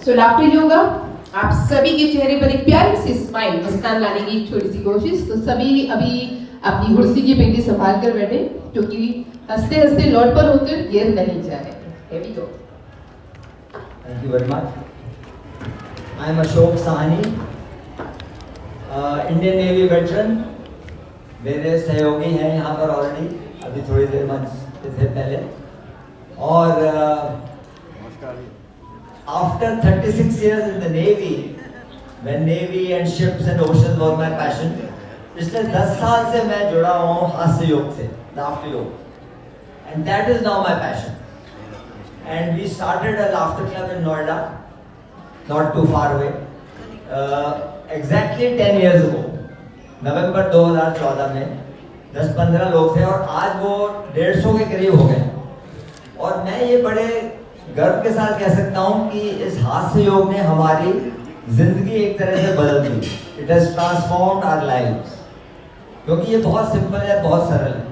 सो laughter yoga, आप सभी के चेहरे पर एक प्यारी सी स्माइल, मुस्कान लाने की एक छोटी सी कोशिश। तो सभी अभी अपनी कुर्सी की पेंटी संभाल कर बैठे, क्योंकि हंसते हंसते लौट पर होकर गिर नहीं जा रहे। Here we go. Thank you very much. I am Ashok Sahani, Indian Navy veteran. मेरे सहयोगी हैं यहाँ पर ऑलरेडी, अभी थोड़ी देर मंच से पहले। और after 36 years in the Navy, when Navy and ships and oceans were my passion, पिछले 10 साल से मैं जुड़ा हूँ हास्य योग से, laughter योग, and that is now my passion. And we started a laughter club in Noida, not too far away, exactly 10 years ago. नवंबर 2014 में 10-15 लोग थे और आज वो 150 के करीब हो गए। और मैं ये बड़े गर्व के साथ कह सकता हूँ कि इस हास्य योग ने हमारी जिंदगी एक तरह से बदल दी। It has transformed our lives, क्योंकि ये बहुत सिंपल है, बहुत सरल है।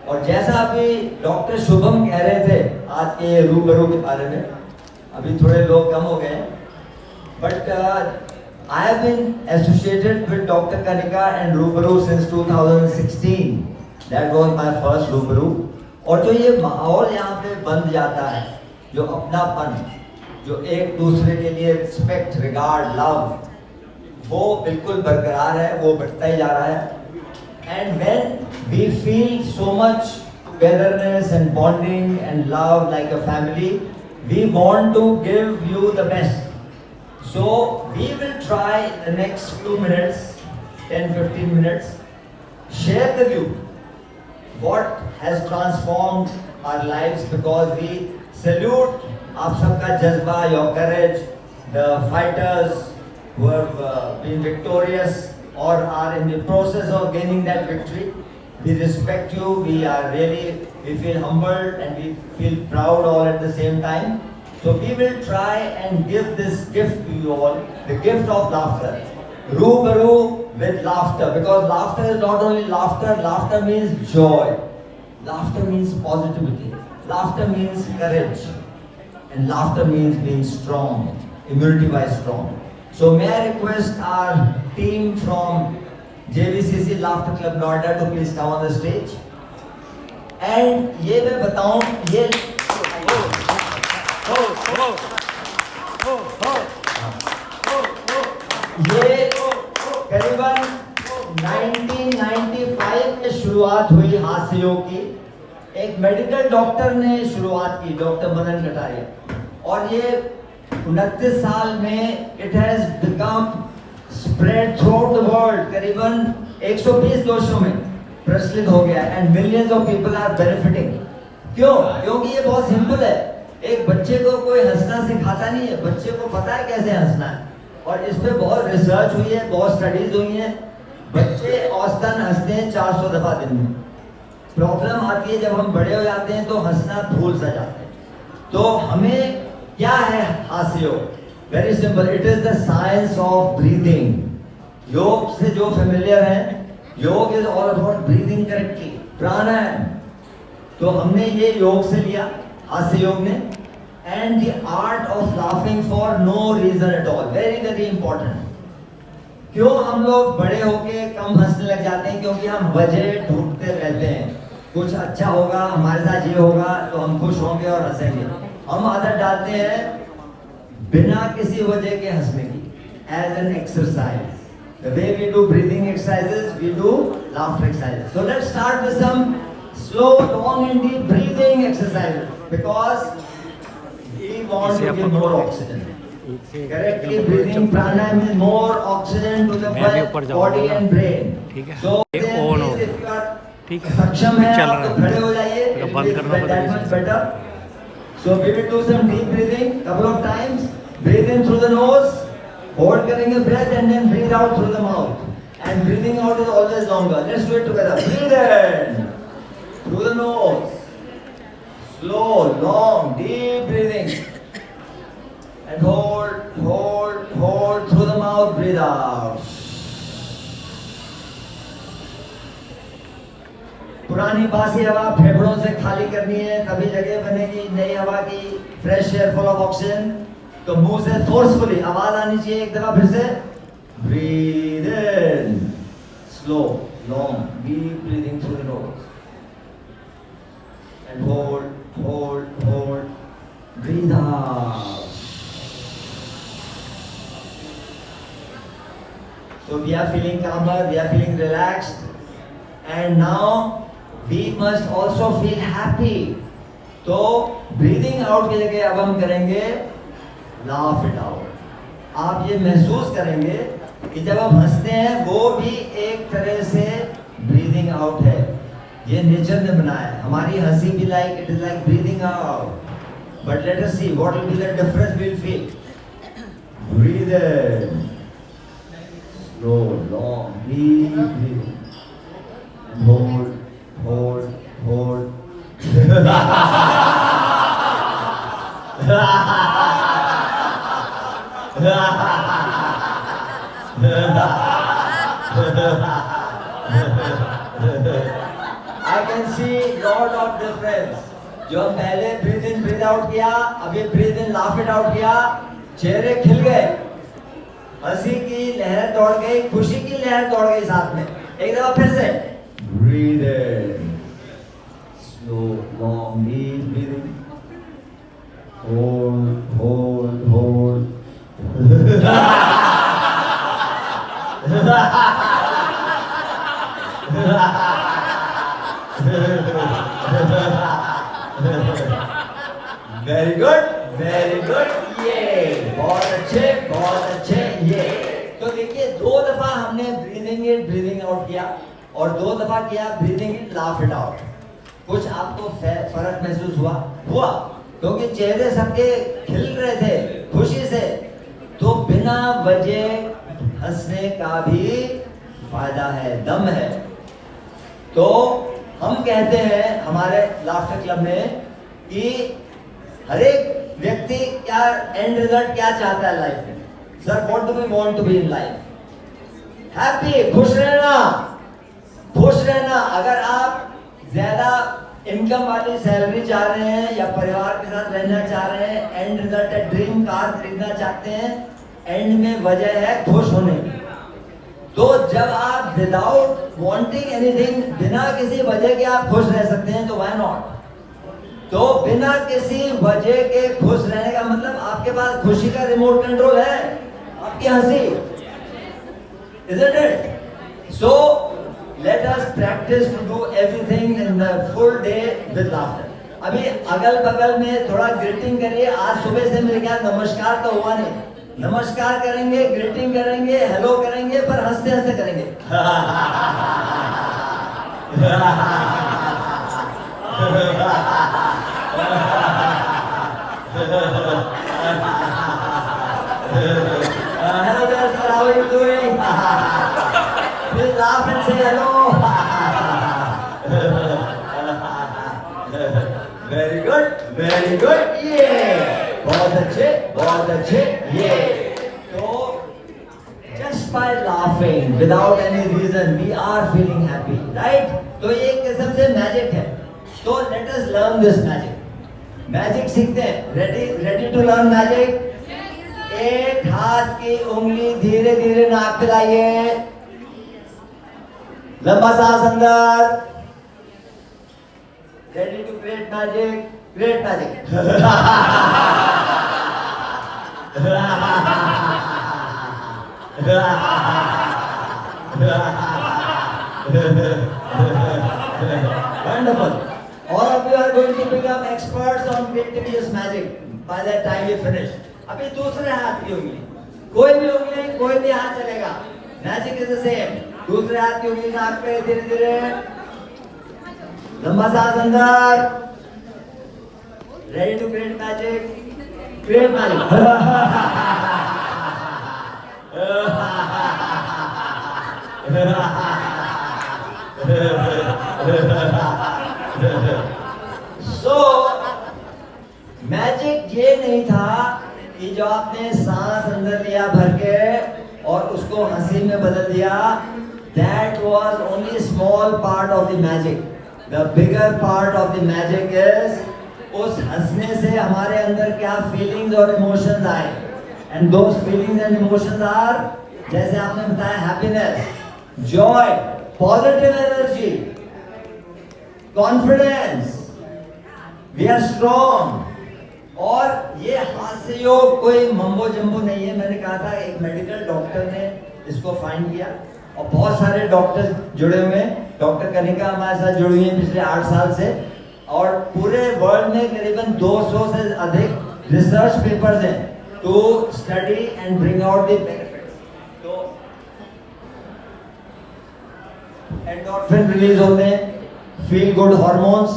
और जैसा अभी डॉक्टर शुभम कह रहे थे आज के रूबरू के बारे में, अभी थोड़े लोग कम हो गए, but I have been associated with Dr. Kanika and Rubaru since 2016. That was my first Rubaru. और जो ये माहौल यहाँ पे बन जाता है, जो अपनापन, जो एक दूसरे के लिए रिस्पेक्ट, रिगार्ड, लव, वो बिल्कुल बरकरार है, वो बढ़ता ही जा रहा है। And when we feel so much togetherness and bonding and love like a family, we want to give you the best. So we will try the next few minutes, 10-15 minutes, share with you what has transformed our lives, because we salute आप सबका जज्बा, your courage, the fighters who have been victorious or are in the process of gaining that victory. We respect you, we feel humbled and we feel proud all at the same time. So we will try and give this gift to you all, the gift of laughter. Rubaru with laughter, because laughter is not only laughter, laughter means joy. Laughter means positivity. Laughter means courage. And laughter means being strong, immunity-wise strong. So may I request our team from JVCC Laughter Club Noida to please come on the stage. And ये मैं बताऊं, ये करीबन 1995 में शुरुआत हुई हास्य योग की। एक मेडिकल डॉक्टर ने शुरुआत की, डॉक्टर मदन कटारिया, और ये 29 साल में it has become spread throughout the world. करीबन 120 देशों में प्रचलित हो गया and millions of people are benefiting. क्यों? क्योंकि ये बहुत सिंपल है। एक बच्चे को कोई हंसना सिखाता नहीं है, बच्चे को पता है कैसे हंसना है, और इस पे बहुत रिसर्च हुई है, बहुत स्टडीज हुई हैं। बच्चे औसतन हंसते हैं 400 दफा दिन में। प्रॉब्लम आती है जब हम बड़े हो जाते हैं तो हंसना भूल सा जाते हैं। तो हमें क्या है हास्य योग? Very simple, it is the science of breathing. योग से जो फेमिलियर है, yoga is all about breathing correctly, pranayama. तो हमने ये योग से लिया, हास्य योग ने, and the art of laughing for no reason at all, very very important. क्यों हम लोग बड़े होके कम हंसने लग जाते हैं? क्योंकि हम वजह ढूंढते रहते हैं, कुछ अच्छा होगा, हमारे साथ ये होगा तो हम खुश होंगे और हंसेंगे। हम आदत डालते हैं बिना किसी वजह के हंसने की, as an exercise. The way we do breathing exercises, we do laughter exercises. So let's start with some slow, long and deep breathing exercises, because we want to give more oxygen. Correctly breathing pranayama is more oxygen to the body and brain. So if you are सक्षम है आप तो खड़े हो जाइए, बंद करना that much better. So we will do some deep breathing couple of times. Breathe in through the nose, hold करेंगे breath and then breathe out through the mouth. And breathing out is always longer. Let's do it together. Breathe in through the nose, slow, long, deep breathing, and hold, hold, hold through the mouth. Breathe out. पुरानी बासी हवा फेफड़ों से खाली करनी है, तभी जगह बनेगी नई हवा की, fresh air full of oxygen. तो मुंह से फोर्सफुली आवाज आनी चाहिए। एक दफा फिर से, breathe in, slow, long, deep breathing through the nose and hold hold hold, breathe out. So we are feeling calmer, we are feeling relaxed, and now we must also feel happy. तो breathing out की जगह अब हम करेंगे laugh it out. आप ये महसूस करेंगे कि जब हम हंसते हैं वो भी एक तरह से breathing out है। ये नेचर ने बनाया है। हमारी हंसी भी it is like breathing out. But let us see what will be the difference we'll feel. Breathe in. Slow, long, deep breathing. And hold, hold, hold. I can see lot of difference. जो हम पहले breathe in, breathe out किया, अभी breathe in, laugh it out किया, चेहरे खिल गए, हंसी की लहर दौड़ गई, खुशी की लहर दौड़ गई साथ में। एक दफा फिर से, breathe in, slow, long, deep breathing, hold, hold, hold. Very good, very good. ये बहुत अच्छे ये। तो देखिए दो दफा हमने ब्रीदिंग इन ब्रीदिंग आउट किया और दो दफा किया breathing in laugh it out. कुछ आपको फर्क महसूस हुआ क्योंकि चेहरे सबके खिल रहे थे खुशी से। तो बिना वजह हंसने का भी फायदा है, दम है। तो हम कहते हैं हमारे लाफ्टर क्लब में कि हर एक व्यक्ति क्या एंड रिजल्ट क्या चाहता है लाइफ में। Sir what do we want to be in life? Happy, खुश रहना, खुश रहना। अगर आप ज्यादा इनकम वाली सैलरी चाह रहे हैं या परिवार के साथ रहना चाह रहे हैं, एंड रिजल्ट है ड्रीम कार खरीदना चाहते हैं, एंड में वजह है खुश होने की। तो जब आप विदाउट वांटिंग एनीथिंग, बिना किसी वजह के आप खुश रह सकते हैं, तो व्हाई नॉट? तो बिना किसी वजह के खुश रहने का मतलब आपके पास खुशी का रिमोट कंट्रोल है, आपकी हंसी। Isn't it? So let us practice to do everything in the full day with laughter. अभी अगल बगल में थोड़ा ग्रीटिंग करिए। आज सुबह से मेरे ख्याल नमस्कार तो हुआ नहीं। नमस्कार करेंगे, ग्रीटिंग करेंगे, हेलो करेंगे, पर हंसते हंसते करेंगे। Hello there, sir. How are you doing? Please laugh and say hello. Very good, very good. Yeah. बहुत अच्छे. Yeah. तो just by laughing without any reason, we are feeling happy, right? तो ये एक किस्म से मैजिक है। तो let us learn this magic. Magic सीखते हैं। Ready to learn magic? एक हाथ की उंगली धीरे धीरे नाक पे लाइए, लंबा सांस अंदर। Ready to create magic? Great magic. Wonderful. All of you are going to become experts on creating this magic by the time you finish. अभी दूसरे हाथ की उंगली, कोई भी उंगली, कोई भी हाथ चलेगा। Magic is the same. दूसरे हाथ की उंगली नाक पे धीरे धीरे, लंबा सांस अंदर। Ready to create magic? Create magic. So magic ये नहीं था कि जो आपने सांस अंदर लिया भर के और उसको हंसी में बदल दिया। That was only small part of the magic. The bigger part of the magic is उस हंसने से हमारे अंदर क्या फीलिंग्स और इमोशंस आए, and those feelings and emotions are, जैसे आपने बताया, happiness, joy, positive energy, confidence, we are strong. और ये हास्य योग कोई मम्बो जम्बो नहीं है। मैंने कहा था एक मेडिकल डॉक्टर ने इसको फाइंड किया और बहुत सारे डॉक्टर जुड़े हुए हैं। डॉक्टर कनिका हमारे साथ जुड़ी हुई है पिछले 8 साल से, और पूरे वर्ल्ड में करीबन 200 से अधिक रिसर्च पेपर्स हैं to study and bring out the benefits. तो एंडोर्फिन रिलीज होते हैं, feel good hormones,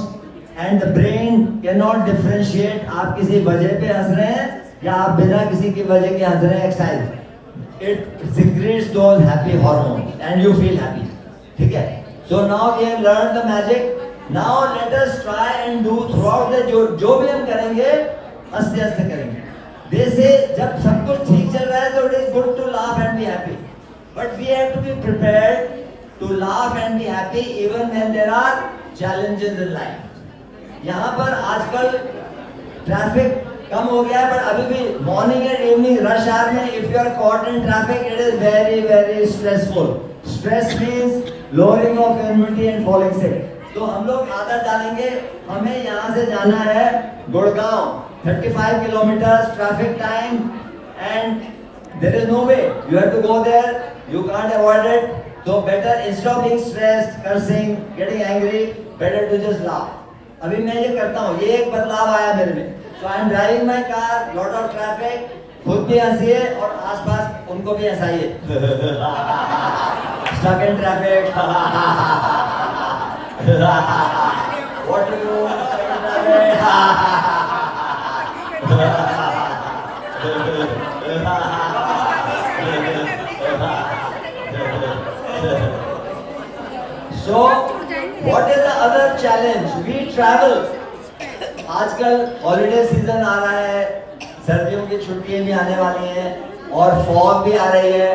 and the brain can not differentiate आप किसी वजह पे हंस रहे हैं या आप बिना किसी की वजह के हंस रहे हैं। Excise it secretes those happy hormones and you feel happy. ठीक है? So now we have learned the magic. Now let us try and do throughout the जो भी हम करेंगे हंसते हंसते करेंगे। जैसे जब सब कुछ ठीक चल रहा है तो it is good to laugh and be happy. But we have to be prepared to laugh and be happy even when there are challenges in life. यहाँ पर आजकल ट्रैफिक कम हो गया है, बट अभी भी morning and evening rush hour में if you are caught in traffic it is very very stressful. Stress means lowering of immunity and falling sick. तो हम लोग आदत डालेंगे, हमें यहाँ से जाना है Gurgaon, 35 kilometre traffic time, and there is no way, you have to go there, you can't avoid it. तो better instead of being stressed, cursing, getting angry, better to just laugh. अभी मैं ये करता हूँ, ये एक बदलाव आया मेरे में। So I am driving my car, lot of traffic, खुद भी हंसिए और आसपास उनको भी हंसाइए। Stuck in traffic. What to do? Stuck in traffic. So what is the other challenge? We travel. आजकल हॉलीडे सीजन आ रहा है, सर्दियों की छुट्टियां भी आने वाली हैं और फॉग भी आ रही है।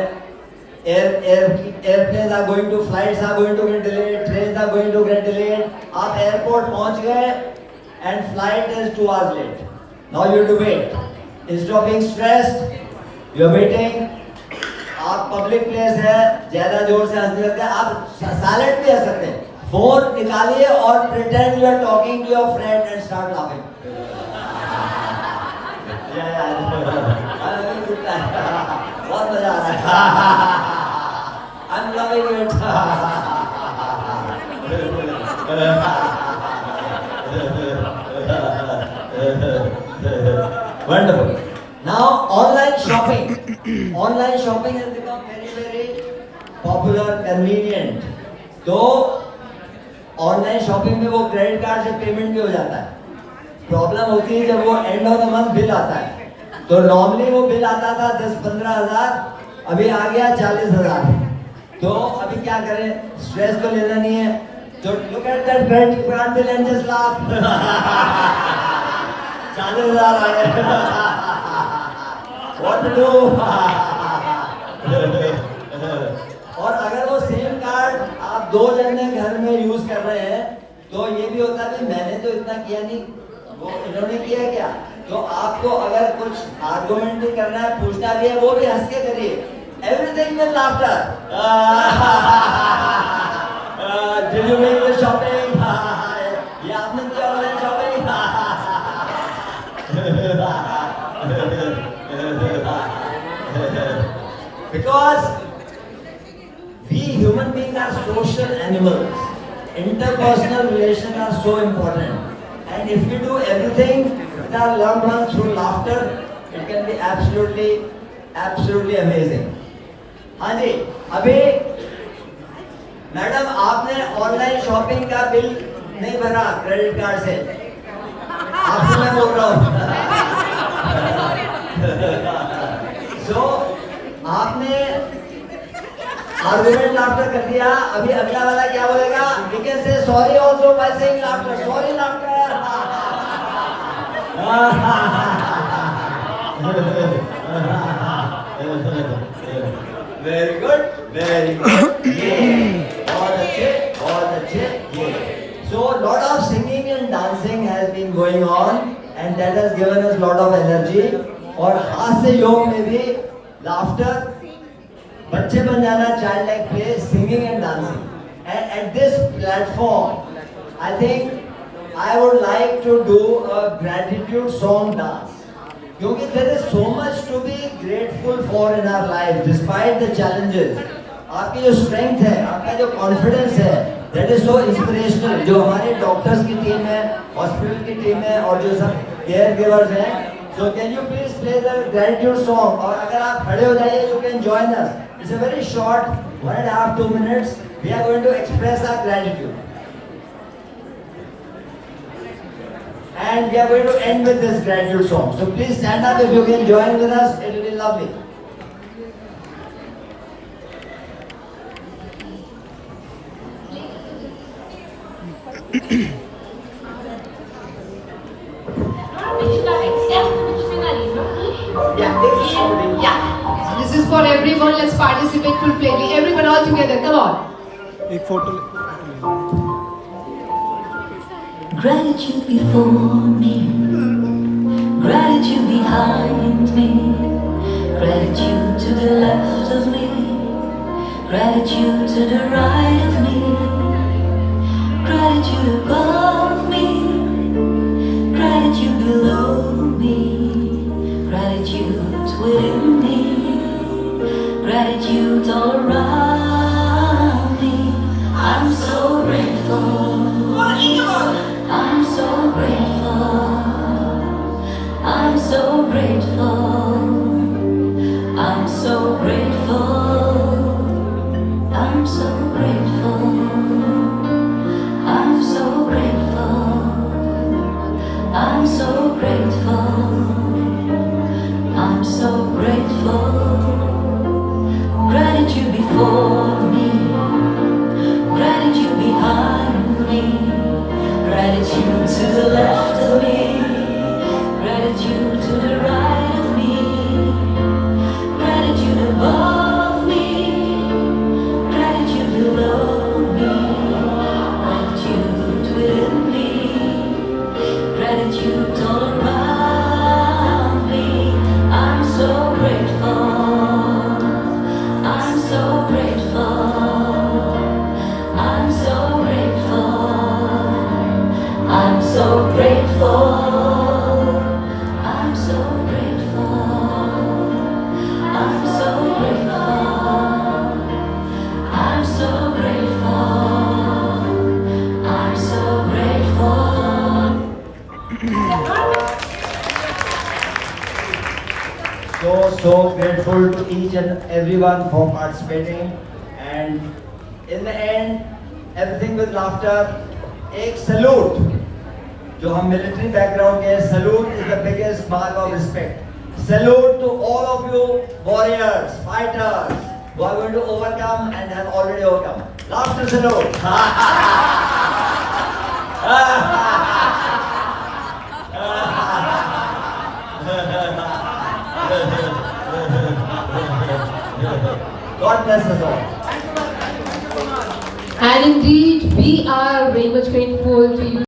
Airplanes are going to, flights are going to get delayed, trains are going to get delayed. आप एयरपोर्ट पहुंच गए and flight is 2 hours late. Now you to wait, instead of being stressed you are waiting. आप public place है, ज्यादा जोर से हंसने लगते हैं, आप साइलेंट भी हंस सकते हैं। फोन निकालिए और pretend you are talking to your friend and start laughing. बहुत मजा आ रहा है। I'm loving it. Wonderful. Now online shopping. Online shopping has become very very popular, convenient. तो ऑनलाइन शॉपिंग में वो क्रेडिट कार्ड से पेमेंट भी हो जाता है। प्रॉब्लम होती है जब वो end of the month bill आता है। तो नॉर्मली वो बिल आता था 10-15 हजार, अभी आ गया 40 हजार। तो अभी क्या करें, स्ट्रेस तो लेना नहीं है, तो look at that credit card bill and just laugh. 40 हजार आ गए, व्हाट टू डू। और अगर वो सेम कार्ड आप 2 जने घर में यूज कर रहे हैं तो ये भी होता है मैंने तो इतना किया नहीं, वो इन्होंने किया क्या। तो आपको अगर कुछ आर्गुमेंट भी करना है, पूछना भी है, वो भी हंस के करिए। Everything with laughter. Did you make the shopping? ये आपने किया online shopping? Because we human beings are social animals. Interpersonal relations are so important, and if we do everything with our loved ones through laughter, it can be absolutely amazing. हाँ जी, अभी madam आपने online shopping का bill नहीं भरा credit card से, आपसे मैं बोल रहा हूँ। So आपने आर्गुमेंट लाफ्टर कर दिया, अभी अगला वाला क्या बोलेगा? We can say sorry also by saying laughter. Sorry laughter. Very good, very good. बहुत अच्छे, बहुत अच्छे। So lot of singing and dancing has been going on, and that has given us a lot of energy. और हास्य योग में भी laughter, बच्चे बन जाना, childlike play, singing and dancing. And at this platform, I think I would like to do a gratitude song dance. क्योंकि there is so much to be grateful for in our life, despite the challenges. आपकी जो strength है, आपका जो confidence है, that is so inspirational. जो हमारे doctors की team है, hospital की team है, और जो सब caregivers हैं. So can you please play the gratitude song? और अगर आप खड़े हो जाइए, you can join us. It's a very short 1.5 to 2 minutes. We are going to express our gratitude. And we are going to end with this gratitude song. So please stand up if you can join with us. It will be lovely. Yeah. This is for everyone. Let's participate full playfully. Everyone all together. Come on. एक photo Gratitude before me, gratitude behind me, gratitude to the left of me, gratitude to the right of me, gratitude above me, gratitude below me, gratitude within me, gratitude all around me. I'm so grateful. I'm so grateful. I'm so grateful. I'm so grateful. I'm so grateful. I'm so grateful. I'm so grateful. I'm so grateful. Gratitude before me. Gratitude behind me. Gratitude to the left of me, gratitude to the right of me, gratitude above me, gratitude below me, gratitude within me, gratitude all around me. I'm so grateful. I'm so grateful. I'm so grateful. I'm so grateful. I'm so grateful. I'm so grateful. I'm so grateful. I'm so grateful. So grateful to each and everyone for participating. And in the end, everything with laughter. एक salute जो हम military background के, salute is the biggest mark of respect. Salute to all of you warriors, fighters who are going to overcome and have already overcome. Laughter salute. God bless us all. And indeed, we are very much grateful to you.